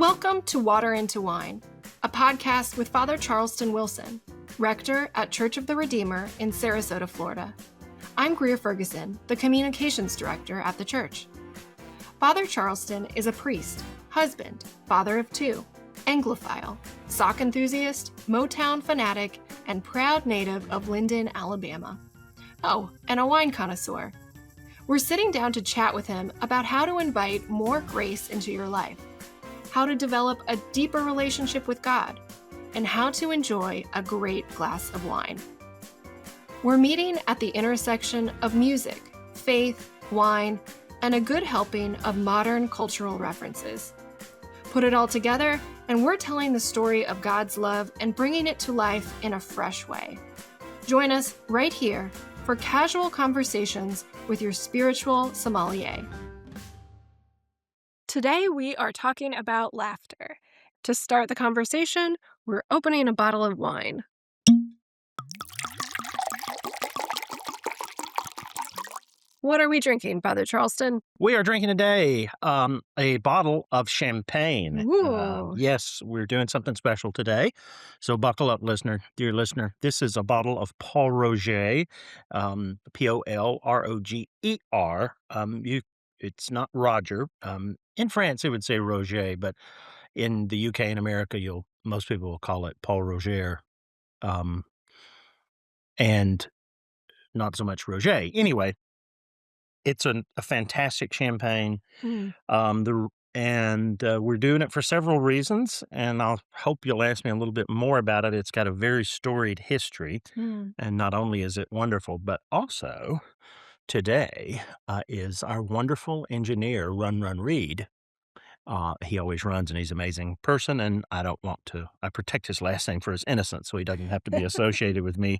Welcome to Water into Wine, a podcast with Father Charleston Wilson, rector at Church of the Redeemer in Sarasota, Florida. I'm Greer Ferguson, the communications director at the church. Father Charleston is a priest, husband, father of two, Anglophile, sock enthusiast, Motown fanatic, and proud native of Linden, Alabama. Oh, and a wine connoisseur. We're sitting down to chat with him about how to invite more grace into your life, how to develop a deeper relationship with God, and how to enjoy a great glass of wine. We're meeting at the intersection of music, faith, wine, and a good helping of modern cultural references. Put it all together, and we're telling the story of God's love and bringing it to life in a fresh way. Join us right here for casual conversations with your spiritual sommelier. Today, we are talking about laughter. To start the conversation, we're opening a bottle of wine. What are we drinking, Father Charleston? We are drinking today a bottle of champagne. Ooh. Yes, we're doing something special today. So buckle up, dear listener. This is a bottle of Pol Roger, Polroger. It's not Roger. In France, it would say Roger, but in the UK and America, most people will call it Pol Roger, and not so much Roger. Anyway, it's a fantastic champagne, we're doing it for several reasons, and I hope you'll ask me a little bit more about it. It's got a very storied history, and not only is it wonderful, but also today is our wonderful engineer, Run Reed. He always runs, and he's an amazing person, and I protect his last name for his innocence, so he doesn't have to be associated with me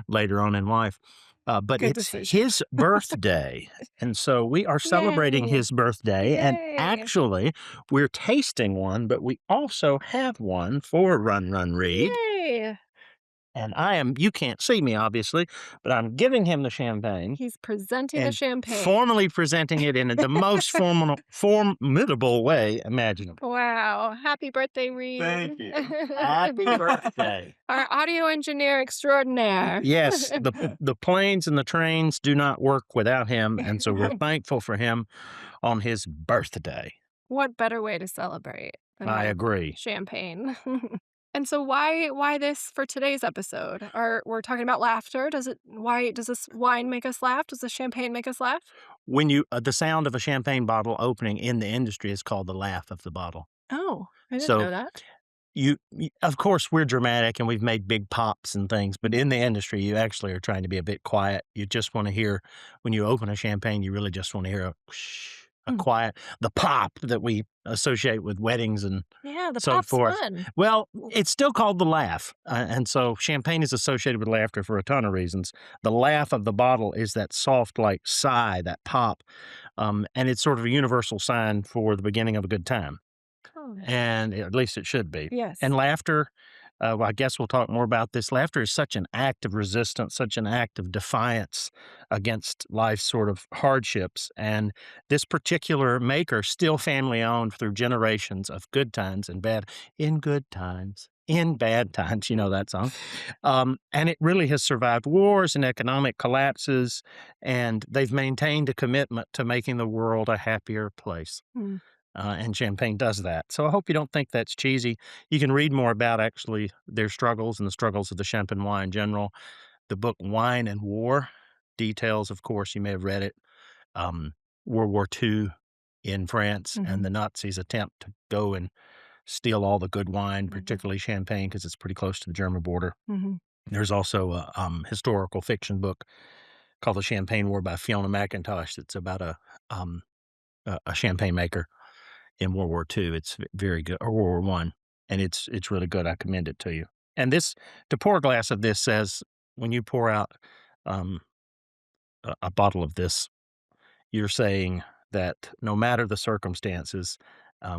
later on in life. But Good it's decision. his birthday, and so we are celebrating his birthday, and Yay. actually, we're tasting one, but we also have one for Run Reed. Yay! And you can't see me, obviously, but I'm giving him the champagne. He's presenting the and champagne. formally presenting it in the most formidable way imaginable. Wow. Happy birthday, Reed. Thank you. Happy birthday. Our audio engineer extraordinaire. Yes, the planes and the trains do not work without him, and so we're thankful for him on his birthday. What better way to celebrate than I with agree. champagne? And so why this for today's episode? We're talking about laughter. Why does this wine make us laugh? Does the champagne make us laugh? When the sound of a champagne bottle opening in the industry is called the laugh of the bottle. Oh, I didn't So know that. Of course, we're dramatic and we've made big pops and things, but in the industry, you actually are trying to be a bit quiet. You just want to hear, when you open a champagne, you really just want to hear a quiet, the pop that we associate with weddings and Yeah, the so pop's forth. fun. Well, it's still called the laugh. And so champagne is associated with laughter for a ton of reasons. The laugh of the bottle is that soft, like sigh, that pop. And it's sort of a universal sign for the beginning of a good time. Oh. And at least it should be. Yes. And laughter, well, I guess we'll talk more about this. Laughter is such an act of resistance, such an act of defiance against life's sort of hardships. And this particular maker, still family owned through generations of good times and bad, in good times, in bad times, you know that song. And it really has survived wars and economic collapses, and they've maintained a commitment to making the world a happier place. And champagne does that. So I hope you don't think that's cheesy. You can read more about actually their struggles and the struggles of the champagne wine in general. The book Wine and War details, of course, you may have read it, World War II in France and the Nazis' attempt to go and steal all the good wine, particularly champagne, because it's pretty close to the German border. There's also a historical fiction book called The Champagne War by Fiona McIntosh that's about a champagne maker in World War II. It's very good, or World War I, and it's really good. I commend it to you. And to pour a glass of this says, when you pour out a bottle of this, you're saying that no matter the circumstances,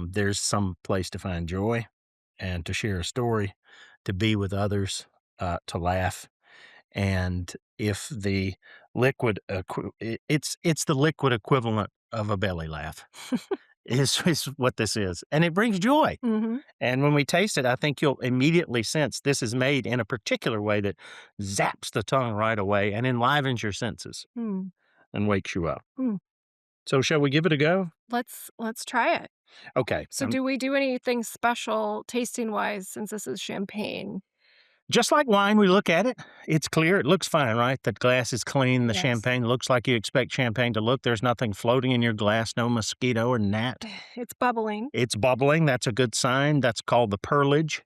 there's some place to find joy and to share a story, to be with others, to laugh. And if the liquid, it's the liquid equivalent of a belly laugh. is what this is. And it brings joy. Mm-hmm. And when we taste it, I think you'll immediately sense this is made in a particular way that zaps the tongue right away and enlivens your senses Mm. and wakes you up. Mm. So shall we give it a go? Let's try it. Okay. So do we do anything special tasting-wise since this is champagne? Just like wine, we look at it. It's clear. It looks fine, right? The glass is clean. The Yes. champagne looks like you expect champagne to look. There's nothing floating in your glass, no mosquito or gnat. It's bubbling. It's bubbling. That's a good sign. That's called the pearlage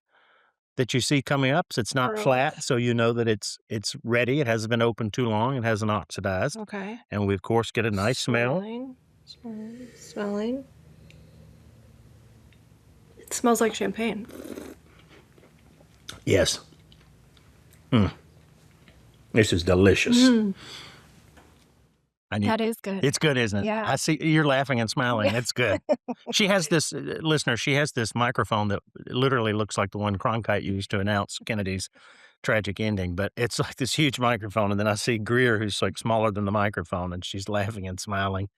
that you see coming up. So it's not Pearl. flat, so you know that it's ready. It hasn't been opened too long. It hasn't oxidized. Okay. And we, of course, get a nice smell. Smelling. It smells like champagne. Yes. This is delicious. That is good. It's good, isn't it? Yeah. I see you're laughing and smiling. It's good. She has this, listener, she has this microphone that literally looks like the one Cronkite used to announce Kennedy's tragic ending, but it's like this huge microphone. And then I see Greer, who's like smaller than the microphone, and she's laughing and smiling.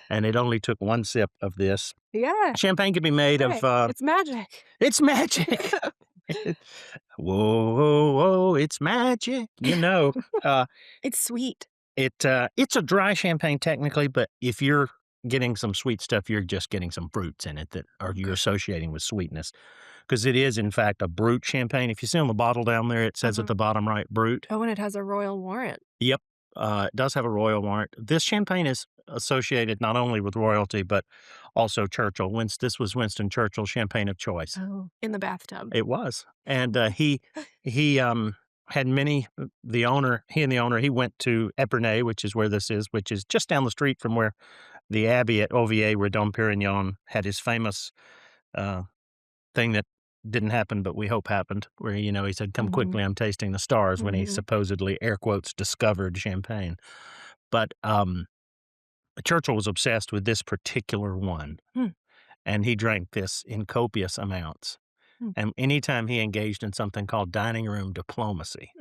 And it only took one sip of this. Yeah. Champagne can be made Right. of... It's magic. It's magic. Whoa, whoa, whoa, it's magic. You know, It's sweet. it's a dry champagne technically, but if you're getting some sweet stuff, you're just getting some fruits in it that are you're associating with sweetness. Because it is, in fact, a Brut champagne. If you see on the bottle down there, it says at the bottom right, Brut. Oh, and it has a royal warrant. Yep. It does have a royal warrant. This champagne is associated not only with royalty, but also Churchill. This was Winston Churchill's champagne of choice. Oh, in the bathtub. It was. And he had many, he and the owner, he went to Épernay, which is where this is, which is just down the street from where the abbey at Ovier, where Dom Pérignon had his famous thing that didn't happen, but we hope happened, where, he said, come quickly, I'm tasting the stars, when he supposedly, air quotes, discovered champagne. But Churchill was obsessed with this particular one, and he drank this in copious amounts. And anytime he engaged in something called dining room diplomacy,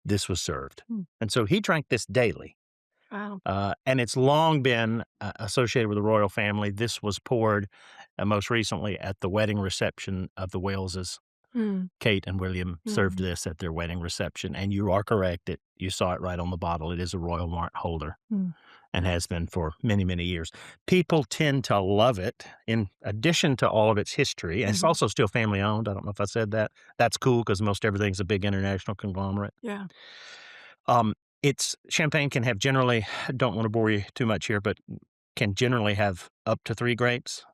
this was served. And so he drank this daily. Wow. And it's long been associated with the royal family. This was poured most recently at the wedding reception of the Waleses. Kate and William served this at their wedding reception. And you are correct. You saw it right on the bottle. It is a royal warrant holder and has been for many, many years. People tend to love it in addition to all of its history. And it's also still family owned. I don't know if I said that. That's cool because most everything's a big international conglomerate. Yeah. Champagne can have generally, I don't want to bore you too much here, but can generally have up to 3 grapes,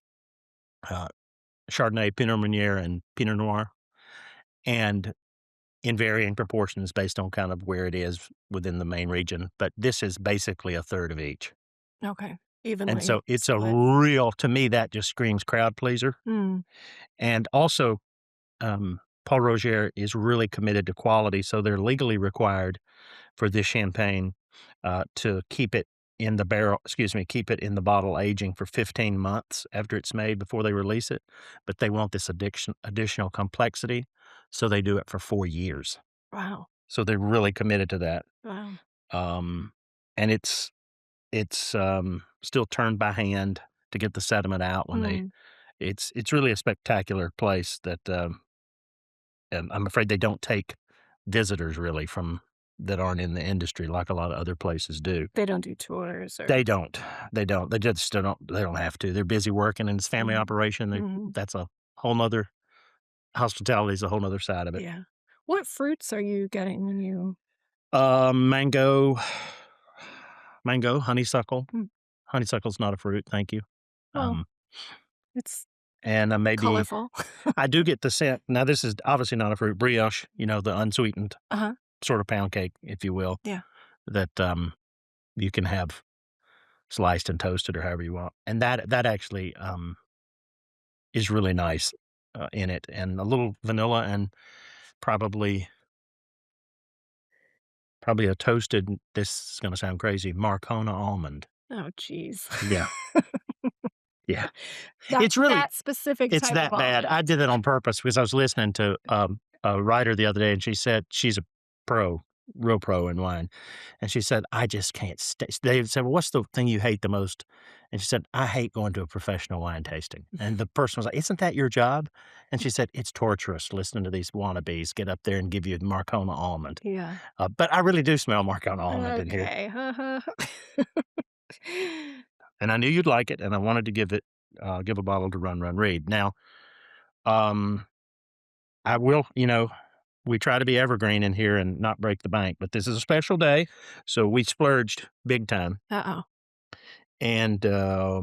Chardonnay, Pinot Meunier, and Pinot Noir, and in varying proportions based on kind of where it is within the main region. But this is basically a third of each. Okay. Evenly. And so it's a split. real, to me, that just screams crowd pleaser. And also, Pol Roger is really committed to quality, so they're legally required for this champagne to keep it in the bottle aging for 15 months after it's made before they release it. But they want this additional complexity, so they do it for 4 years. Wow. So they're really committed to that. Wow. And it's still turned by hand to get the sediment out when it's really a spectacular place that I'm afraid they don't take visitors really that aren't in the industry like a lot of other places do. They don't do tours. They don't. They just don't. They don't have to. They're busy working, and it's family operation. That's a whole nother. Hospitality is a whole nother side of it. Yeah. What fruits are you getting when you? Mango, honeysuckle. Honeysuckle's not a fruit. Thank you. Well, it's and maybe colorful. I do get the scent. Now, this is obviously not a fruit. Brioche, the unsweetened sort of pound cake, if you will. Yeah. That you can have sliced and toasted or however you want. And that actually is really nice in it. And a little vanilla and probably a toasted, this is going to sound crazy, Marcona almond. Oh, geez. Yeah. Yeah. It's really that specific. It's type that of bad. almond. I did that on purpose because I was listening to a writer the other day, and she said she's a pro real pro in wine. And she said, I just can't stay. They said, well, what's the thing you hate the most? And she said, I hate going to a professional wine tasting. And the person was like, isn't that your job? And she said, it's torturous listening to these wannabes get up there and give you Marcona almond. Yeah. But I really do smell Marcona almond in here. Okay. And I knew you'd like it, and I wanted to give a bottle to Run, Run, Read. Now, I will, we try to be evergreen in here and not break the bank, but this is a special day, so we splurged big time. Uh-oh. And I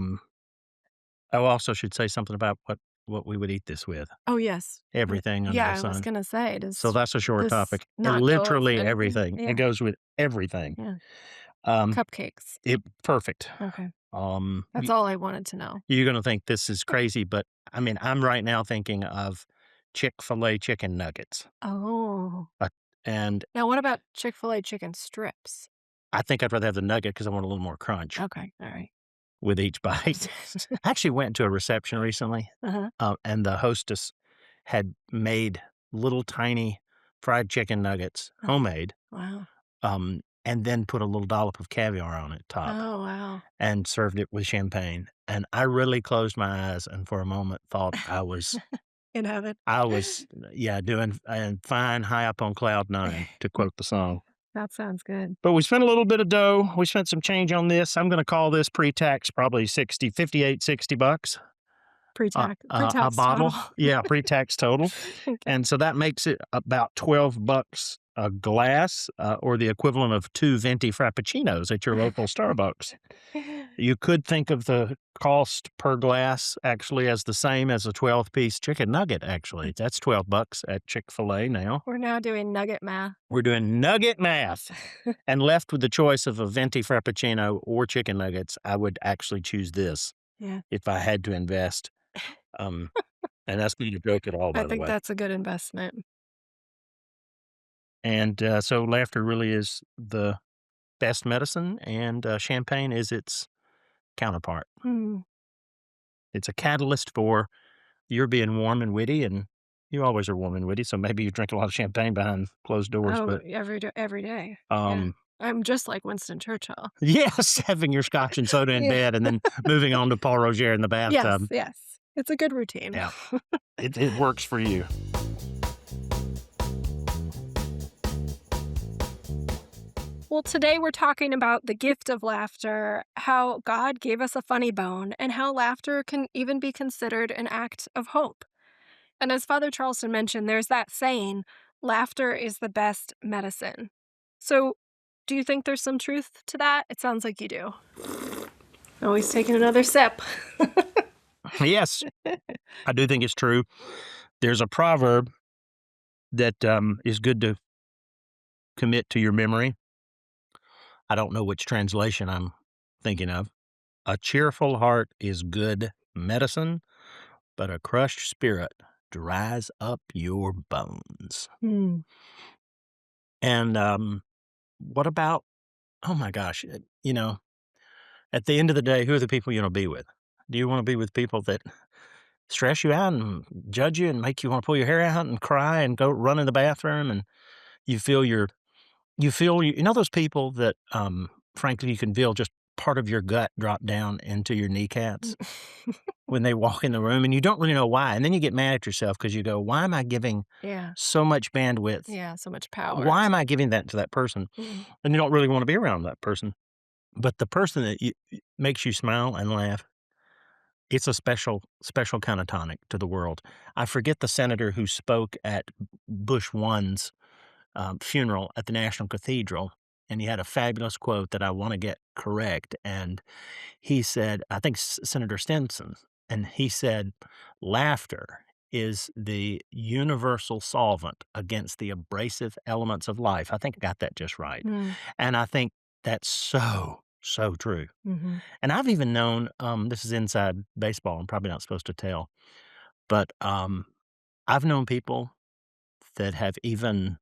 also should say something about what we would eat this with. Oh, yes. Everything under Yeah, the sun. I was going to say. So that's a short this topic. not go Literally with anything? everything. Yeah. It goes with everything. Yeah. Um, Cupcakes. Perfect. Okay. That's all I wanted to know. You're going to think this is crazy, but I mean, I'm right now thinking of Chick-fil-A chicken nuggets. Oh. And Now, what about Chick-fil-A chicken strips? I think I'd rather have the nugget because I want a little more crunch Okay. All right. with each bite. I actually went to a reception recently, and the hostess had made little tiny fried chicken nuggets, homemade. Wow. And then put a little dollop of caviar on it top. Oh, wow. And served it with champagne. And I really closed my eyes and for a moment thought I was in heaven. I was, doing fine high up on cloud 9, to quote the song. That sounds good. But we spent a little bit of dough. We spent some change on this. I'm going to call this pre-tax probably $58-$60. Pre-tax. A bottle. Total. Yeah, pre-tax total. Okay. And so that makes it about $12 a glass, or the equivalent of 2 venti frappuccinos at your local Starbucks. You could think of the cost per glass actually as the same as a 12-piece chicken nugget, actually. That's $12 at Chick-fil-A now. We're now doing nugget math. We're doing nugget math. And left with the choice of a venti frappuccino or chicken nuggets, I would actually choose this if I had to invest. And that's not a joke at all, by the way. I think that's a good investment. And so laughter really is the best medicine, and champagne is its counterpart. It's a catalyst for your being warm and witty, and you always are warm and witty, so maybe you drink a lot of champagne behind closed doors. Oh, but every day. Yeah. I'm just like Winston Churchill. Yes, having your scotch and soda in bed and then moving on to Pol Roger in the bathtub. Yes. It's a good routine. Yeah, it works for you. Well, today we're talking about the gift of laughter, how God gave us a funny bone, and how laughter can even be considered an act of hope. And as Father Charleston mentioned, there's that saying, laughter is the best medicine. So, do you think there's some truth to that? It sounds like you do. Always taking another sip. Yes, I do think it's true. There's a proverb that is good to commit to your memory. I don't know which translation I'm thinking of. A cheerful heart is good medicine, but a crushed spirit dries up your bones. And what about, oh my gosh, at the end of the day, who are the people you want to be with? Do you want to be with people that stress you out and judge you and make you want to pull your hair out and cry and go run in the bathroom, and you feel those people that frankly you can feel just part of your gut drop down into your kneecaps when they walk in the room, and you don't really know why, and then you get mad at yourself because you go, why am I giving so much bandwidth, so much power, why am I giving that to that person? And you don't really want to be around that person, but the person that makes you smile and laugh, it's a special kind of tonic to the world. I forget the senator who spoke at Bush 1's funeral at the National Cathedral, and he had a fabulous quote that I want to get correct. And he said, I think Senator Stinson, and he said, laughter is the universal solvent against the abrasive elements of life. I think I got that just right. And I think that's so true. And I've even known, this is inside baseball, I'm probably not supposed to tell, but I've known people that have even,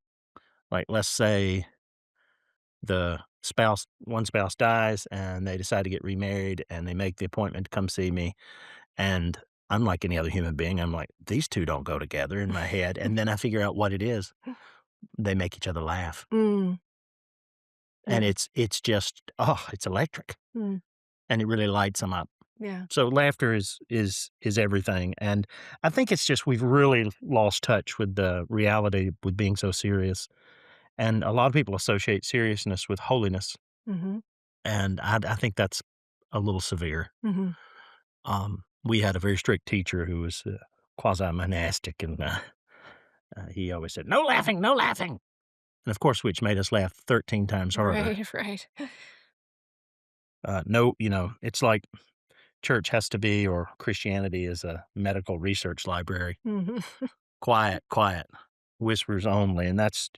like, let's say one spouse dies and they decide to get remarried and they make the appointment to come see me. And I'm like any other human being. I'm like, these two don't go together in my head. And then I figure out what it is. They make each other laugh. and Yeah. it's just, it's electric, Mm. and it really lights them up. Yeah. So laughter is everything, and I think it's just we've really lost touch with the reality with being so serious, and a lot of people associate seriousness with holiness, Mm-hmm. and I think that's a little severe. Mm-hmm. We had a very strict teacher who was quasi-monastic, and he always said, "No laughing, no laughing," and of course, which made us laugh 13 times harder. Right, right. No, it's like church has to be, or Christianity is a medical research library. Mm-hmm. Quiet, quiet, whispers only, and that's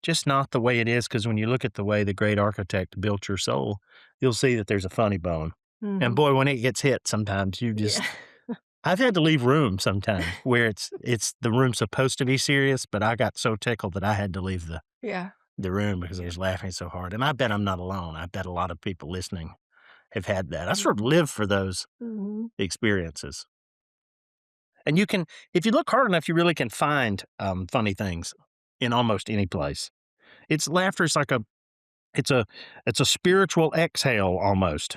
just not the way it is. Because when you look at the way the great architect built your soul, you'll see that there's a funny bone, and Mm-hmm. boy, when it gets hit, sometimes you just Yeah. I've had to leave room sometimes where it's the room supposed to be serious, but I got so tickled that I had to leave Yeah. the room because I was laughing so hard, and I bet I'm not alone. I bet a lot of people listening have had that. I sort of live for those Mm-hmm. experiences. And you can, if you look hard enough, you really can find funny things in almost any place. It's laughter is like it's a it's a spiritual exhale almost.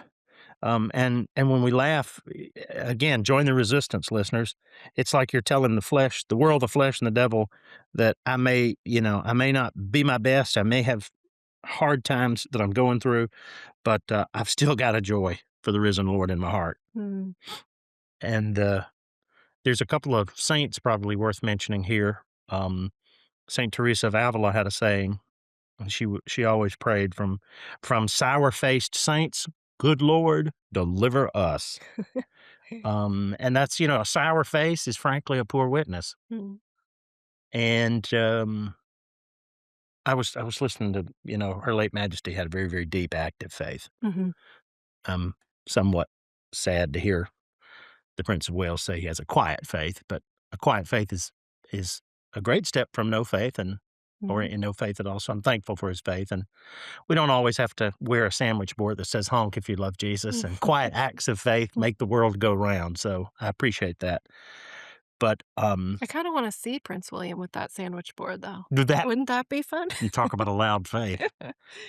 And when we laugh, again, join the resistance, listeners. It's like you're telling the flesh, the world, the flesh, and the devil that I may not be my best. I may have hard times that I'm going through, but I've still got a joy for the risen Lord in my heart. Mm-hmm. And there's a couple of saints probably worth mentioning here. Saint Teresa of Ávila had a saying, and she always prayed from sour-faced saints, "Good Lord, deliver us." And that's a sour face is frankly a poor witness. Mm-hmm. And I was listening to Her Late Majesty had a very very deep active faith. Mm-hmm. I'm somewhat sad to hear the Prince of Wales say he has a quiet faith, but a quiet faith is a great step from no faith or in no faith at all. So I'm thankful for his faith, and we don't always have to wear a sandwich board that says "honk if you love Jesus." And quiet acts of faith make the world go round. So I appreciate that. But I kind of want to see Prince William with that sandwich board, though. that Wouldn't that be fun? you talk about a loud faith.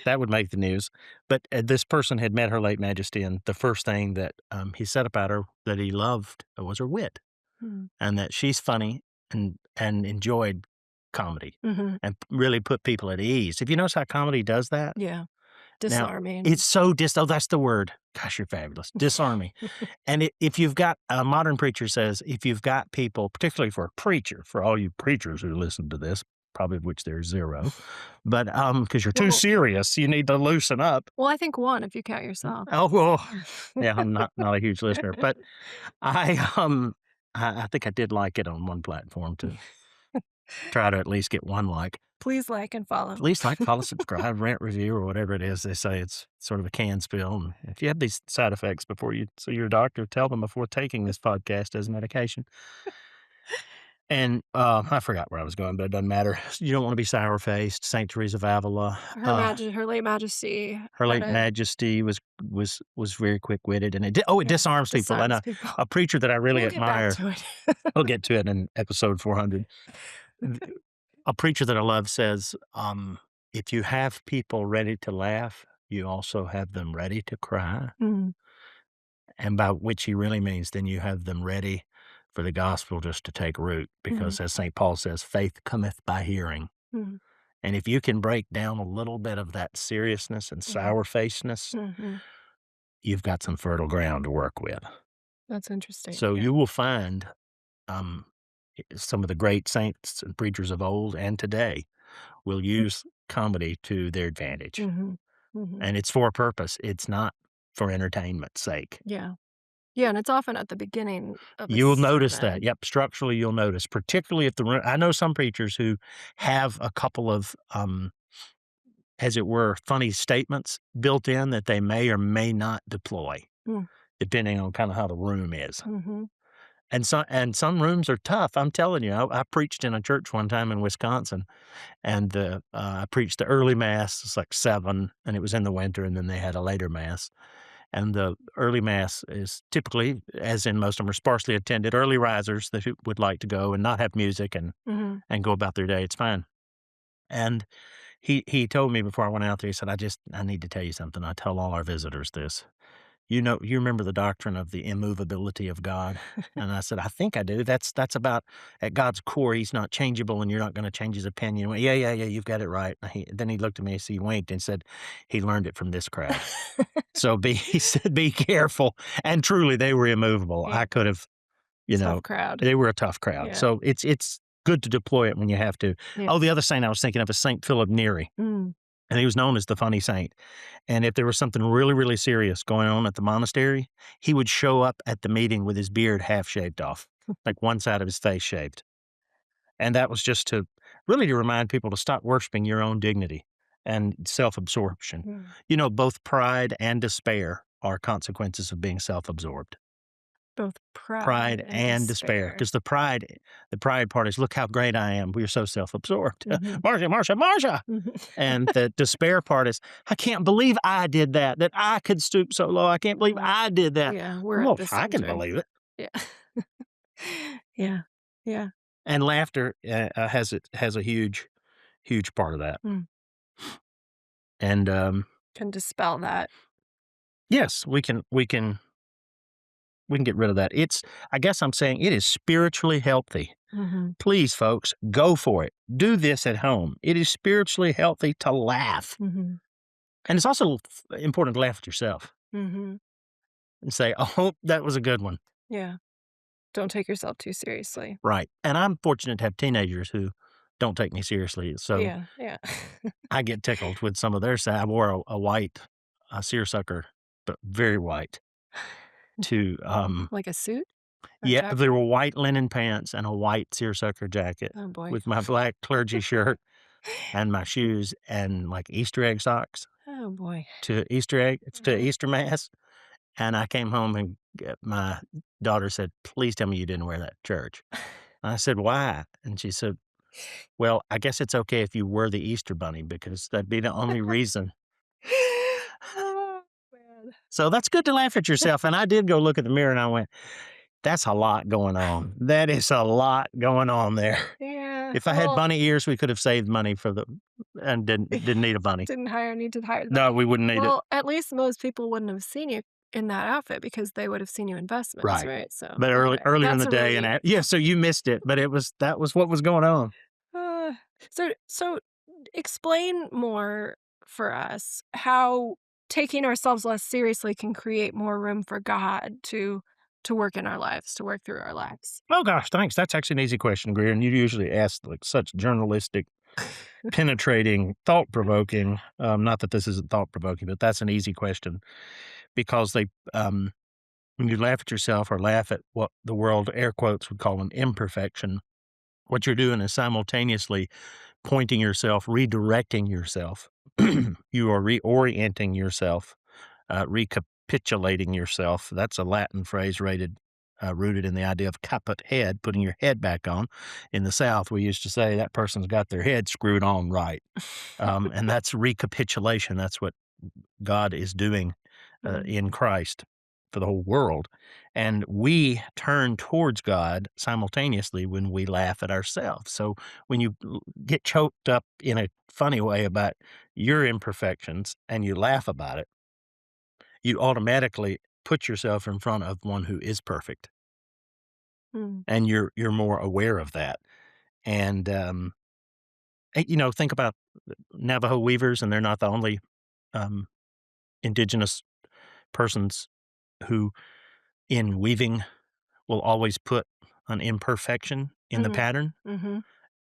That would make the news. But this person had met Her Late Majesty, and the first thing that he said about her that he loved was her wit, Mm-hmm. and that she's funny and enjoyed comedy Mm-hmm. and really put people at ease. If you notice how comedy does that, Yeah. now Disarming. it's so oh, that's the word. Gosh, you're fabulous. Disarming. And if you've got a modern preacher says, if you've got people, particularly for a preacher, for all you preachers who listen to this, probably of which there's zero, but because you're too Well- serious, you need to loosen up. Well, I think one if you count yourself. Oh well, yeah, I'm not a huge listener, but I think I did like it on one platform to try to at least get one like. Please like and follow. At least like, follow, subscribe, rent, review, or whatever it is. They say it's sort of a can spill. And if you have these side effects before you see your doctor, tell them before taking this podcast as medication. And I forgot where I was going, but it doesn't matter. You don't want to be sour-faced. Saint Teresa of Avila. Her late majesty. Her Late had a- Majesty was very quick-witted, and it disarms people. And disarms people. a preacher that I really We'll get back admire, to it. we'll get to it in episode 400. A preacher that I love says, if you have people ready to laugh, you also have them ready to cry. Mm, And by which he really means then you have them ready for the gospel just to take root. Because as St. Paul says, faith cometh by hearing. mm, And if you can break down a little bit of that seriousness and sour-facedness, mhm. you've got some fertile ground to work with. That's interesting. So yeah. you will find some of the great saints and preachers of old and today will use comedy to their advantage. Mhm, mhm. And it's for a purpose. It's not for entertainment's sake. Yeah. Yeah, and it's often at the beginning of a You'll notice that. sermon. Yep, structurally you'll notice, particularly if the room. I know some preachers who have a couple of, as it were, funny statements built in that they may or may not deploy, Mm. depending on kind of how the room is. Mhm. And some rooms are tough. I'm telling you, I preached in a church one time in Wisconsin, and I preached the early mass. It's like 7, and it was in the winter, and then they had a later mass. And the early mass is typically, as in most of them, are sparsely attended. Early risers that would like to go and not have music Mhm. and go about their day. It's fine. And he told me before I went out there, he said, I need to tell you something. I tell all our visitors this. You remember the doctrine of the immovability of God? And I said, I think I do. That's about at God's core, he's not changeable and you're not going to change his opinion. He went, yeah, you've got it right. Then he looked at me, so he winked and said, he learned it from this crowd. So he said, be careful. And truly, they were immovable. Yeah. I could have, Tough crowd. they were a tough crowd. Yeah. So it's good to deploy it when you have to. Yeah. Oh, the other saint I was thinking of is Saint Philip Neri. And he was known as the funny saint. And if there was something really, really serious going on at the monastery, he would show up at the meeting with his beard half shaved off, like one side of his face shaved. And that was just to remind people to stop worshiping your own dignity and self-absorption. Both pride and despair are consequences of being self-absorbed. Both Pride and despair. Because the pride part is, look how great I am. We're so self-absorbed. Marcia. And the despair part is, I can't believe I did that I could stoop so low. I can't believe I did that. Yeah, we're at the center. I can believe it. Yeah. Yeah. And laughter has a huge, huge part of that. And can dispel that. Yes, we can get rid of that. I guess I'm saying it is spiritually healthy. Please, folks, go for it. Do this at home. It is spiritually healthy to laugh. And it's also important to laugh at yourself. And say, oh, that was a good one. Yeah. Don't take yourself too seriously. Right. And I'm fortunate to have teenagers who don't take me seriously. So yeah. I get tickled with some of their side. I wore a white seersucker, but very white. To like a suit? Yeah, there were white linen pants and a white seersucker jacket. Oh boy. With my black clergy shirt and my shoes and like Easter egg socks. Oh boy. To Easter Mass. And I came home and my daughter said, please tell me you didn't wear that to church. And I said, why? And she said, well, I guess it's okay if you were the Easter bunny because that'd be the only reason. So that's good to laugh at yourself. And I did go look at the mirror and I went, that's a lot going on. That is a lot going on there. Yeah. If I had bunny ears, we could have saved money and didn't need a bunny. Didn't need to hire. No, we wouldn't need it. Well, at least most people wouldn't have seen you in that outfit because they would have seen you in vestments, right? So, but earlier in the day, so you missed it. But that was what was going on. So explain more for us how taking ourselves less seriously can create more room for God to work in our lives, to work through our lives. Oh gosh, thanks. That's actually an easy question, Greer. And you usually ask like such journalistic, penetrating, thought-provoking. Not that this isn't thought-provoking, but that's an easy question because when you laugh at yourself or laugh at what the world, air quotes, would call an imperfection, what you're doing is simultaneously pointing yourself, redirecting yourself. You are reorienting yourself, recapitulating yourself. That's a Latin phrase rooted in the idea of caput head, putting your head back on. In the South, we used to say that person's got their head screwed on right. And that's recapitulation. That's what God is doing in Christ for the whole world. And we turn towards God simultaneously when we laugh at ourselves. So when you get choked up in a funny way about your imperfections and you laugh about it, you automatically put yourself in front of one who is perfect. And you're more aware of that. And, think about Navajo weavers, and they're not the only indigenous persons who in weaving will always put an imperfection in the pattern.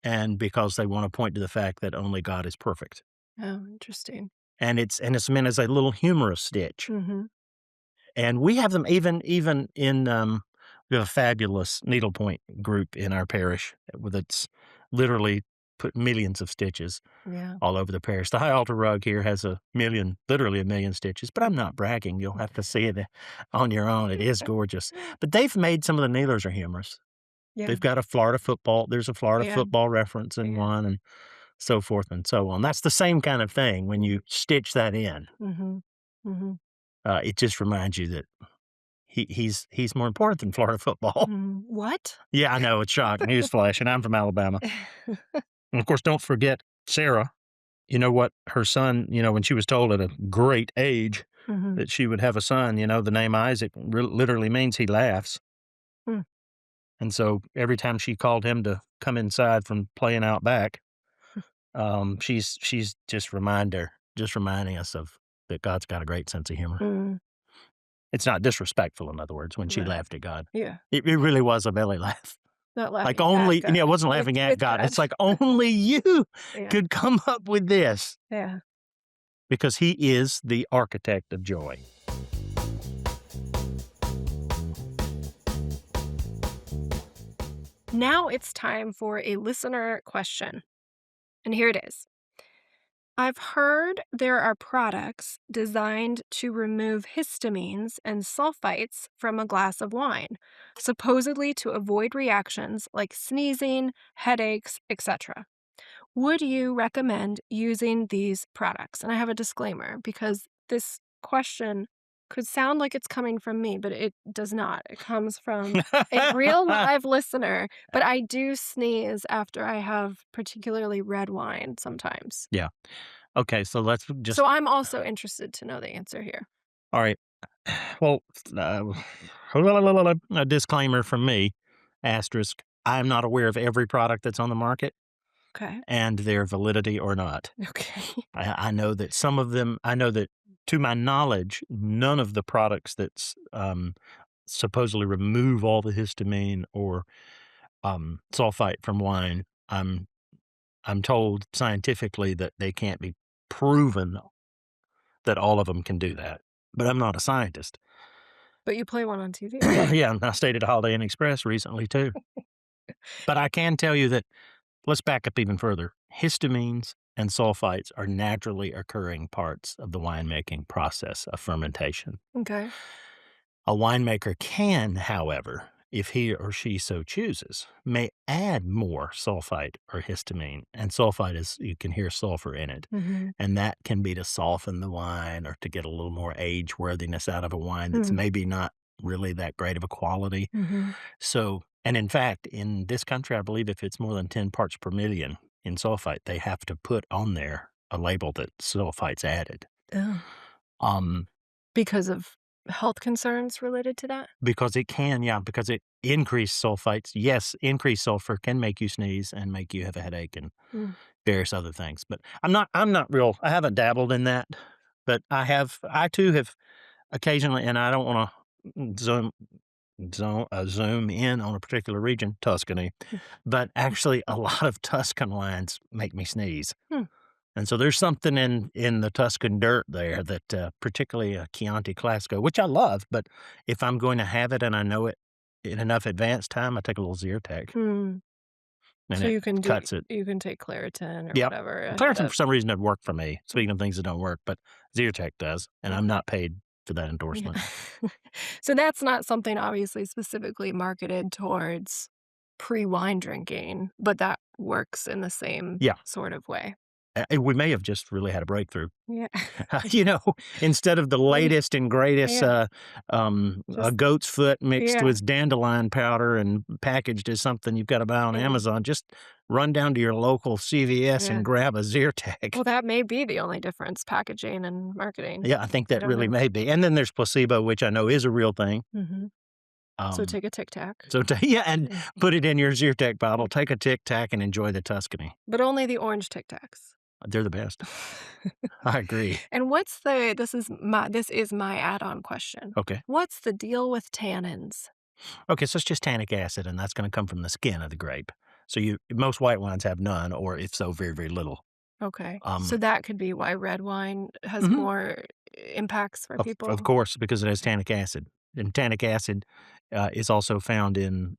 And because they want to point to the fact that only God is perfect. Oh, interesting. And it's meant as a little humorous stitch. And we have them even in we have a fabulous needlepoint group in our parish that's literally put millions of stitches all over the parish. The high altar rug here has literally a million stitches, but I'm not bragging. You'll have to see it on your own. It is gorgeous. But they've made some of the kneelers are humorous. Yeah. They've got there's a Florida football reference in one and so forth and so on. That's the same kind of thing when you stitch that in. It just reminds you that he's more important than Florida football. What? Yeah, I know. It's shocking. Newsflash, and I'm from Alabama. And of course, don't forget Sarah. You know what? Her son, when she was told at a great age Hmm. that she would have a son, the name Isaac literally means he laughs. Hmm. And so every time she called him to come inside from playing out back, she's just reminding us of that God's got a great sense of humor. Mm. It's not disrespectful, in other words, when she Right. laughed at God. Yeah. It really was a belly laugh. Not Like laughing at only, God. it wasn't With laughing at with God. God. It's like only you Yeah. could come up with this Yeah. because he is the architect of joy. Now it's time for a listener question. And here it is. I've heard there are products designed to remove histamines and sulfites from a glass of wine, supposedly to avoid reactions like sneezing, headaches, etc. Would you recommend using these products? And I have a disclaimer because this question could sound like it's coming from me, but it does not. It comes from a real live listener, but I do sneeze after I have particularly red wine sometimes. Yeah. Okay, so let's just So I'm also interested to know the answer here. all right. Well, uh, a disclaimer from me, asterisk. I am not aware of every product that's on the market Okay. and their validity or not. Okay. I know that some of them, I know that to my knowledge, none of the products that's supposedly remove all the histamine or sulfite from wine, I'm told scientifically that they can't be proven that all of them can do that. But I'm not a scientist. But you play one on TV. Yeah, and I stayed at a Holiday Inn Express recently too. But I can tell you that let's back up even further. Histamines and sulfites are naturally occurring parts of the winemaking process of fermentation. Okay. A winemaker can, however, if he or she so chooses, may add more sulfite or histamine. And sulfite is, you can hear sulfur in it. Mm-hmm. And that can be to soften the wine or to get a little more age worthiness out of a wine that's maybe not really that great of a quality. Mm-hmm. So, and in fact, in this country, I believe if it's more than 10 parts per million in sulfite, they have to put on there a label that sulfite's added. Oh. Um, Because of health concerns related to that? because it can, yeah, because it increased sulfites. Yes, increased sulfur can make you sneeze and make you have a headache and Mm. various other things. But I haven't dabbled in that, but I too have occasionally, and I don't want to zoom in on a particular region, Tuscany, but actually a lot of Tuscan wines make me sneeze. Hmm. And so there's something in the Tuscan dirt there that, particularly a Chianti Classico, which I love, but if I'm going to have it and I know it in enough advance time, I take a little Zyrtec Hmm. and So it you can cuts it. take Claritin or Yep. whatever ahead Claritin of. for some reason doesn't work for me. Speaking of things that don't work, but Zyrtec does, and I'm not paid for that Yeah. endorsement. So that's not something obviously specifically marketed towards pre-wine drinking, but that works in the same Yeah. sort of way. We may have just really had a breakthrough. Yeah. Instead of the latest and greatest Yeah. a Just goat's foot mixed yeah. with dandelion powder and packaged as something you've got to buy on Yeah. Amazon, just run down to your local CVS Yeah. and grab a Zyrtec. Well, that may be the only difference, packaging and marketing. Yeah, I think I that don't really know. may be. And then there's placebo, which I know is a real thing. Mhm. So Um, take a Tic Tac. yeah, and Yeah. put it in your Zyrtec bottle, take a Tic Tac, and enjoy the Tuscany. But only the orange Tic Tacs. They're the best. I agree. And this is my add-on question. Okay. What's the deal with tannins? Okay, so it's just tannic acid, and that's going to come from the skin of the grape. So most white wines have none, or if so, very, very little. Okay. Um, So that could be why red wine has Mhm. more impacts for people. Of course, because it has tannic acid, and tannic acid is also found in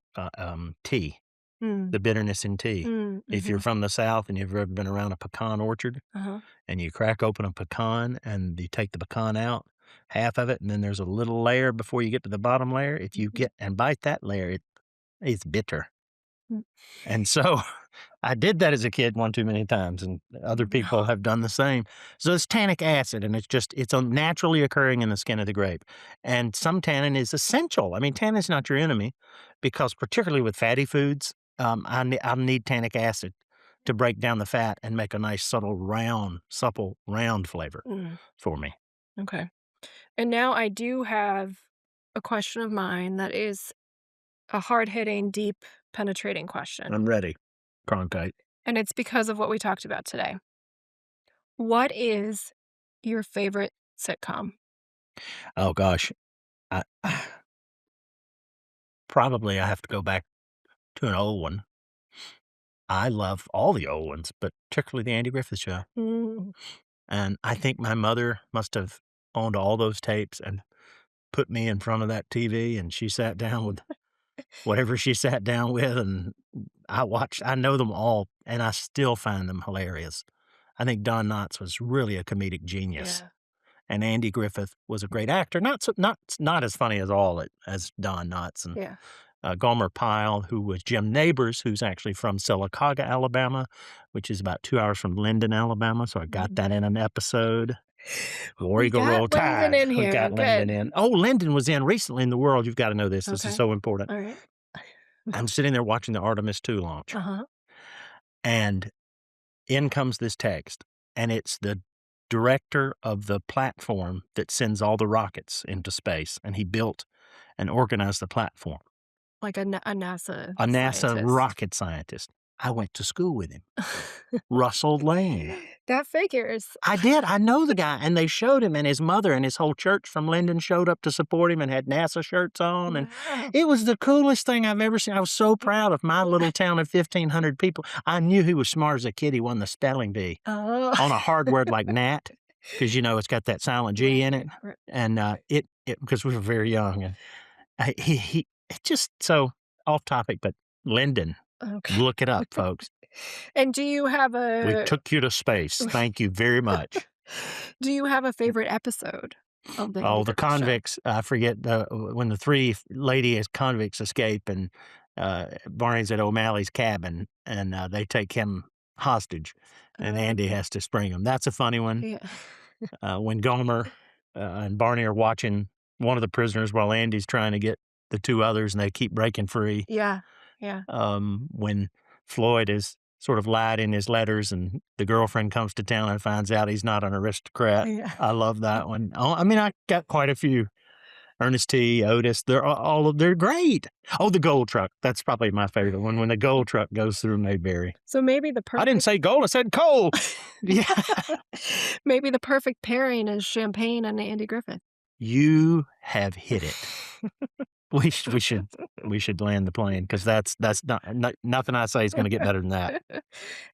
tea. Mm. The bitterness in tea. Mm. If you're Mhm. from the South and you've ever been around a pecan orchard, Uh-huh. and you crack open a pecan and you take the pecan out, half of it, and then there's a little layer before you get to the bottom layer. If you Mhm. get and bite that layer, it's bitter. Mm. And so I did that as a kid one too many times, and other people have done the same. So it's tannic acid, and it's naturally occurring in the skin of the grape. And some tannin is essential. I mean, tannin is not your enemy because particularly with fatty foods, I need tannic acid to break down the fat and make a nice subtle supple round flavor for me. Okay. And now I do have a question of mine that is a hard-hitting, deep, penetrating question. I'm ready, Cronkite. And it's because of what we talked about today. What is your favorite sitcom? Oh, gosh. Probably I have to go back to an old one. I love all the old ones, but particularly the Andy Griffith Show. Mm. And I think my mother must have owned all those tapes and put me in front of that TV, and she sat down with whatever she sat down with, and I know them all, and I still find them hilarious. I think Don Knotts was really a comedic genius. Yeah. And Andy Griffith was a great actor, not as funny as Don Knotts. And Gomer Pyle, who was Jim Neighbors, who's actually from Sylacauga, Alabama, which is about 2 hours from Linden, Alabama. So I got that in an episode. War Eagle Roll Tide. Linden in here. We got Linden in. Oh, Linden was in recently in the world. You've got to know this. This is so important. All right. I'm sitting there watching the Artemis II launch. And in comes this text, and it's the director of the platform that sends all the rockets into space, and he built and organized the platform. Like a NASA A NASA scientist. rocket scientist. I went to school with him. Russell Lane. That figures. I did. I know the guy. And they showed him, and his mother and his whole church from Linden showed up to support him and had NASA shirts on. And it was the coolest thing I've ever seen. I was so proud of my little town of 1,500 people. I knew he was smart as a kid. He won the spelling bee on a hard word like gnat, because, it's got that silent G in it. And it because we were very young. And he just so off topic, but Linden. Okay. Look it up, folks. And do you have We took you to space. Thank you very much. Do you have a favorite episode of the convicts. I forget when the 3 lady convicts escape, and Barney's at O'Malley's cabin, and they take him hostage, and Andy has to spring him. That's a funny one. Yeah. When Gomer and Barney are watching one of the prisoners while Andy's trying to get the 2 others, and they keep breaking free. Yeah. Yeah. When Floyd is sort of lied in his letters, and the girlfriend comes to town and finds out he's not an aristocrat. Yeah. I love that one. I got quite a few. Ernest T., Otis, they're great. Oh, the gold truck. That's probably my favorite one, when the gold truck goes through Mayberry. So maybe the perfect... I didn't say gold, I said coal. Yeah. Maybe the perfect pairing is champagne and Andy Griffith. You have hit it. We should land the plane, because that's not nothing I say is going to get better than that.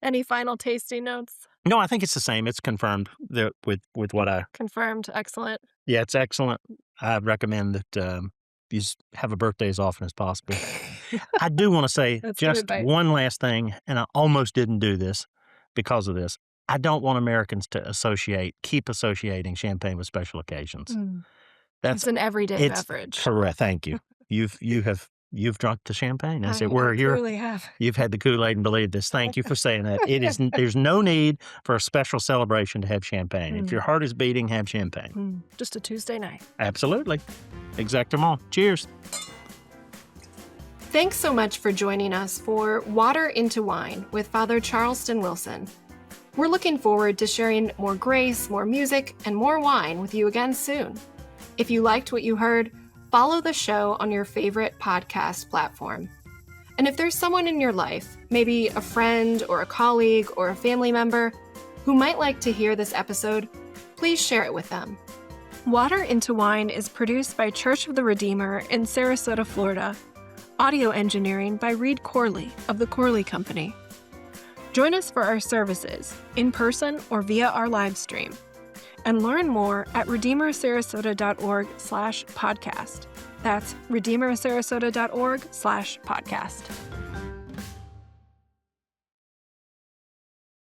Any final tasting notes? No, I think it's the same. It's confirmed with what I... Confirmed. Excellent. Yeah, it's excellent. I recommend that you have a birthday as often as possible. I do want to say just one last thing, and I almost didn't do this because of this. I don't want Americans to keep associating champagne with special occasions. It's an everyday beverage. Correct. Thank you. You've drunk the champagne, as it were. I truly have. You've had the Kool-Aid and believed this. Thank you for saying that. There's no need for a special celebration to have champagne. If your heart is beating, have champagne. Just a Tuesday night. Absolutely. Exactement. Cheers. Thanks so much for joining us for Water into Wine with Father Charleston Wilson. We're looking forward to sharing more grace, more music, and more wine with you again soon. If you liked what you heard, follow the show on your favorite podcast platform. And if there's someone in your life, maybe a friend or a colleague or a family member, who might like to hear this episode, please share it with them. Water into Wine is produced by Church of the Redeemer in Sarasota, Florida. Audio engineering by Reed Corley of the Corley Company. Join us for our services, in person or via our live stream. And learn more at redeemersarasota.org/podcast. That's redeemersarasota.org/podcast.